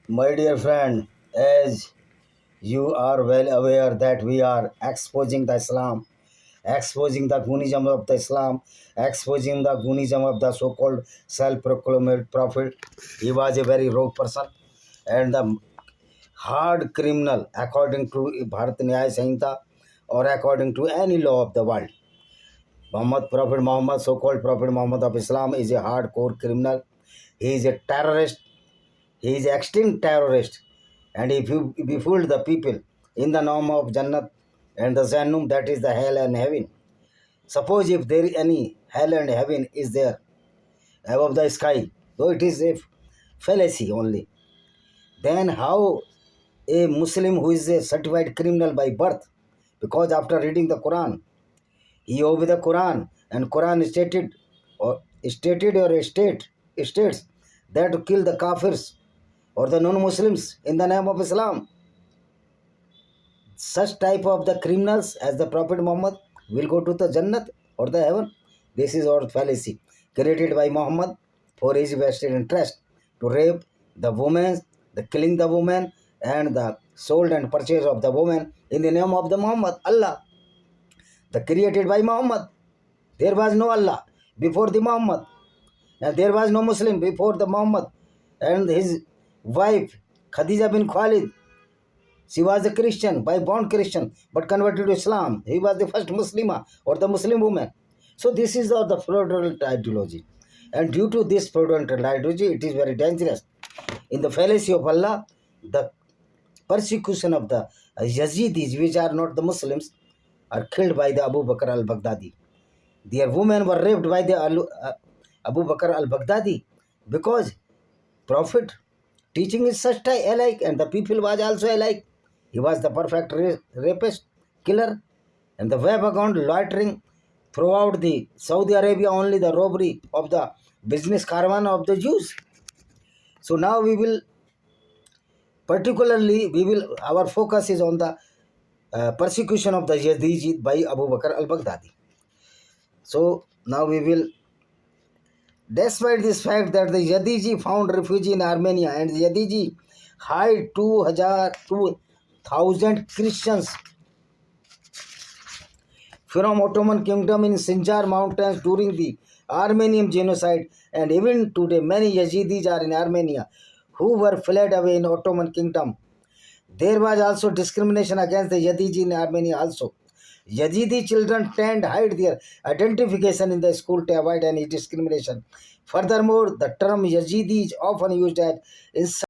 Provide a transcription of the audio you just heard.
My dear friend, as you are well aware that we are exposing the Islam, exposing the Gunism of the Islam, exposing the Gunism of the so-called self-proclaimed prophet. He was a very rogue person and the hard criminal according to Bharat Nyaya Sanhita or according to any law of the world. Prophet Muhammad, so-called Prophet Muhammad of Islam, is a hardcore criminal. He is a terrorist. He is extreme terrorist, and if you befooled the people in the name of Jannat and the Jahannam, that is the hell and heaven. Suppose if there is any hell and heaven is there above the sky, though it is a fallacy only, then how a Muslim who is a certified criminal by birth, because after reading the Quran, he obeyed the Quran, and Quran stated or states that to kill the kafirs or the non-Muslims in the name of Islam. Such type of the criminals as the Prophet Muhammad will go to the Jannat or the heaven. This is our fallacy created by Muhammad for his vested interest to rape the women, the killing the woman, and the sold and purchase of the woman in the name of the Muhammad, Allah. The created by Muhammad. There was no Allah before the Muhammad. And there was no Muslim before the Muhammad. And his wife, Khadija bin Khalid, she was a Christian, by born Christian, but converted to Islam. He was the first Muslima or the Muslim woman. So this is the fraudulent ideology. And due to this fraudulent ideology, it is very dangerous. In the fallacy of Allah, the persecution of the Yazidis, which are not the Muslims, are killed by the Abu Bakr al-Baghdadi. Their women were raped by the Abu Bakr al-Baghdadi because Prophet teaching is such alike and the people was also alike. He was the perfect rapist, killer, and the vagabond loitering throughout the Saudi Arabia, only the robbery of the business caravan of the Jews. So now we will our focus is on the persecution of the Yazidi by Abu Bakr al-Baghdadi. So now we will, despite this fact that the Yazidi found refuge in Armenia and the Yazidi hide 2,000 Christians from Ottoman Kingdom in Sinjar mountains during the Armenian genocide, and even today many Yazidis are in Armenia who were fled away in Ottoman Kingdom. There was also discrimination against the Yazidi in Armenia also. Yazidi children tend to hide their identification in the school to avoid any discrimination. Furthermore, the term Yazidi is often used as